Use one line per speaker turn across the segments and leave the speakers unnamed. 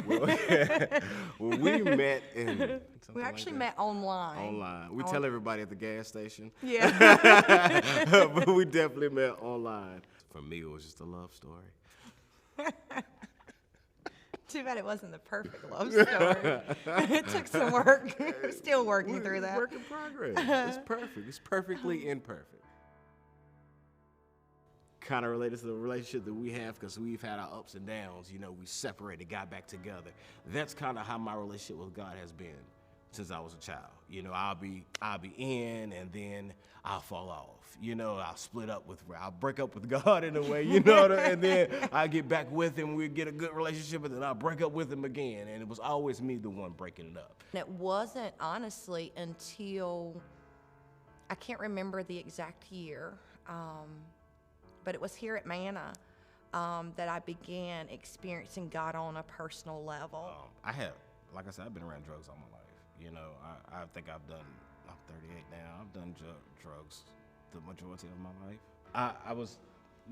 Well, well, we met in
We
something
actually
like
met online.
that. Online. We tell everybody at the gas station.
Yeah.
But we definitely met online. For me, it was just a love story.
Too bad it wasn't the perfect love story. It took some work. We're still working through that.
Work in progress. It's perfect. It's perfectly imperfect. Kind of related to the relationship that we have because we've had our ups and downs. You know, we separated, got back together. That's kind of how my relationship with God has been since I was a child. You know, I'll be in and then I'll fall off. You know, I'll break up with God in a way, you know, and then I get back with him. We get a good relationship, and then I'll break up with him again. And it was always me the one breaking it up.
And it wasn't honestly until I can't remember the exact year. But it was here at Manna that I began experiencing God on a personal level.
Like I said, I've been around drugs all my life. You know, I think I'm 38 now. I've done drugs the majority of my life.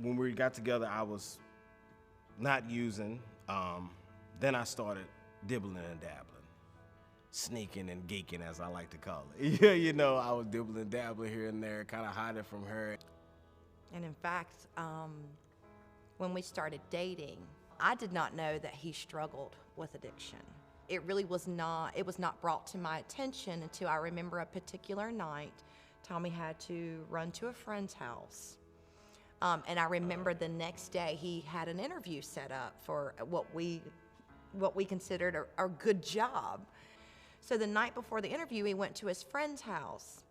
When we got together, I was not using. Then I started dibbling and dabbling, sneaking and geeking, as I like to call it. Yeah, you know, I was dibbling and dabbling here and there, kind of hiding from her.
And in fact, when we started dating, I did not know that he struggled with addiction. It was not brought to my attention until I remember a particular night. Tommy had to run to a friend's house. And I remember the next day he had an interview set up for what we considered a good job. So the night before the interview, he went to his friend's house.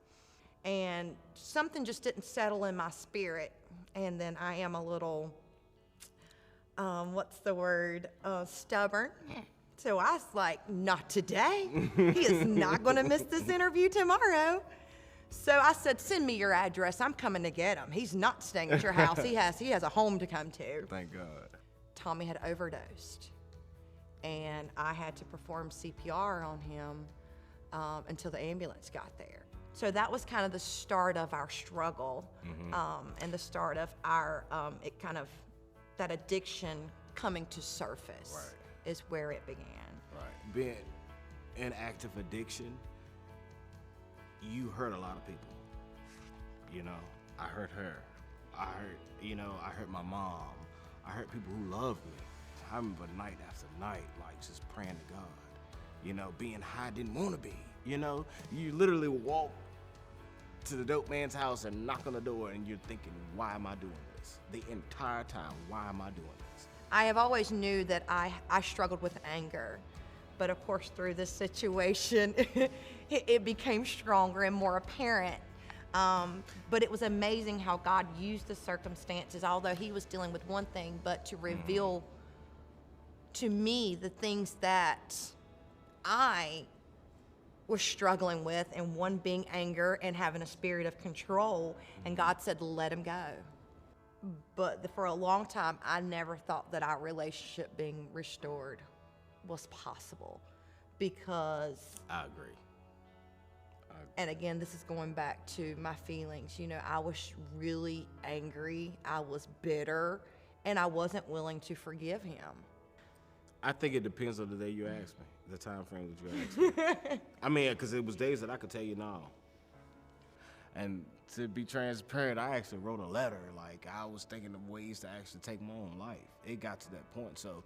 And something just didn't settle in my spirit. And then I am a little, stubborn. So I was like, not today. He is not going to miss this interview tomorrow. So I said, send me your address. I'm coming to get him. He's not staying at your house. He has a home to come to.
Thank God.
Tommy had overdosed. And I had to perform CPR on him until the ambulance got there. So that was kind of the start of our struggle, and the start of our, that addiction coming to surface is where it began.
Right. Being in active addiction, you hurt a lot of people. You know, I hurt her. I hurt my mom. I hurt people who loved me. I remember night after night, like just praying to God. You know, being high, didn't want to be. You know, you literally walk to the dope man's house and knock on the door and you're thinking, why am I doing this? The entire time, why am I doing this?
I have always knew that I struggled with anger. But of course, through this situation, it became stronger and more apparent. But it was amazing how God used the circumstances, although he was dealing with one thing, but to reveal to me the things that I was struggling with, and one being anger and having a spirit of control. And God said, let him go. But for a long time, I never thought that our relationship being restored was possible, because
I agree.
And again, this is going back to my feelings. You know, I was really angry, I was bitter, and I wasn't willing to forgive him.
I think it depends on the day you ask me, the time frame that you ask me. I mean, because it was days that I could tell you no. And to be transparent, I actually wrote a letter. Like, I was thinking of ways to actually take my own life. It got to that point. So,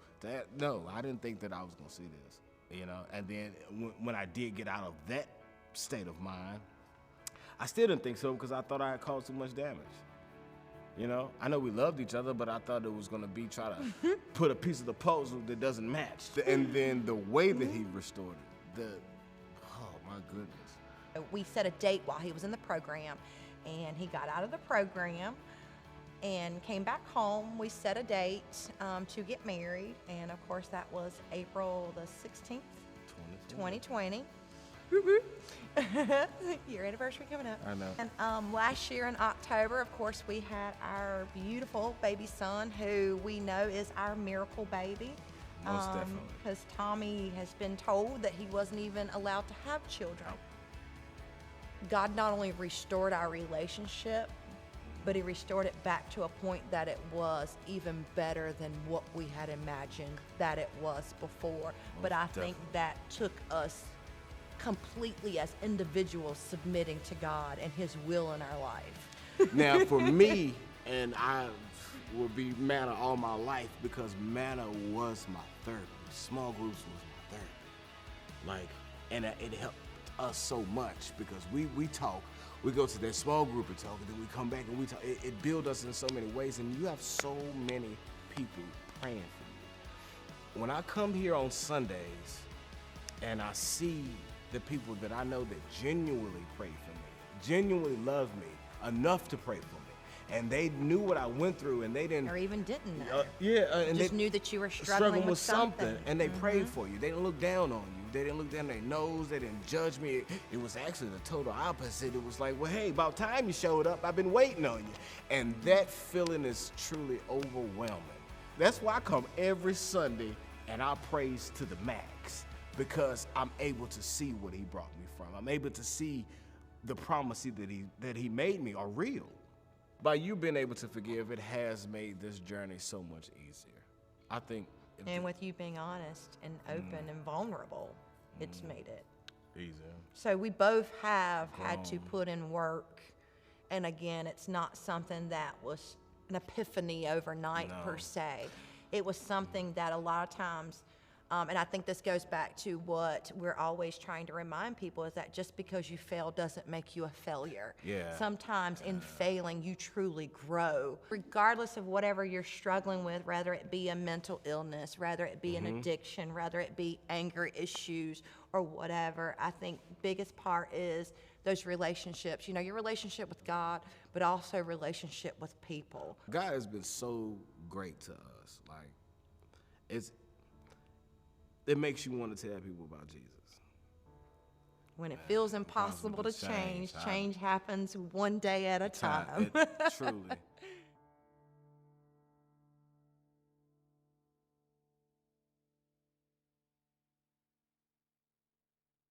no, I didn't think that I was going to see this, you know. And then when I did get out of that state of mind, I still didn't think so, because I thought I had caused too much damage. You know, I know we loved each other, but I thought it was going to be try to put a piece of the puzzle that doesn't match. And then the way that he restored it, oh my goodness.
We set a date while he was in the program, and he got out of the program and came back home. We set a date to get married, and of course that was April the 16th, 2020. Your anniversary coming up.
I know.
And last year in October, of course, we had our beautiful baby son, who we know is our miracle baby.
Most definitely.
Because Tommy has been told that he wasn't even allowed to have children. God not only restored our relationship, but he restored it back to a point that it was even better than what we had imagined that it was before. But I think that took us completely as individuals submitting to God and his will in our life.
Now, for me, and I will be manna all my life because manna was my therapy. Small groups was my therapy. Like, and it helped us so much because we talk. We go to that small group and talk, and then we come back and we talk. It builds us in so many ways, and you have so many people praying for you. When I come here on Sundays and I see the people that I know that genuinely pray for me, genuinely love me enough to pray for me, and they knew what I went through, and they didn't,
Or even didn't know.
and
Just
they
knew that you were struggling with something.
and they prayed for you. They didn't look down on you. They didn't look down their nose. They didn't judge me. It was actually the total opposite. It was like, well, hey, about time you showed up. I've been waiting on you. And that feeling is truly overwhelming. That's why I come every Sunday and I praise to the max, because I'm able to see what he brought me from. I'm able to see the promises that he made me are real. By you being able to forgive, it has made this journey so much easier. I think.
And with you being honest and open and vulnerable, it's made it
easier.
so we both have had to put in work. And again, it's not something that was an epiphany overnight per se. It was something that a lot of times, and I think this goes back to what we're always trying to remind people, is that just because you fail doesn't make you a failure.
Yeah.
Sometimes in failing, you truly grow. Regardless of whatever you're struggling with, whether it be a mental illness, whether it be an addiction, whether it be anger issues or whatever, I think biggest part is those relationships. You know, your relationship with God, but also relationship with people.
God has been so great to us. Like, it makes you want to tell people about Jesus.
When it feels impossible to change, change happens one day at a time.
Truly.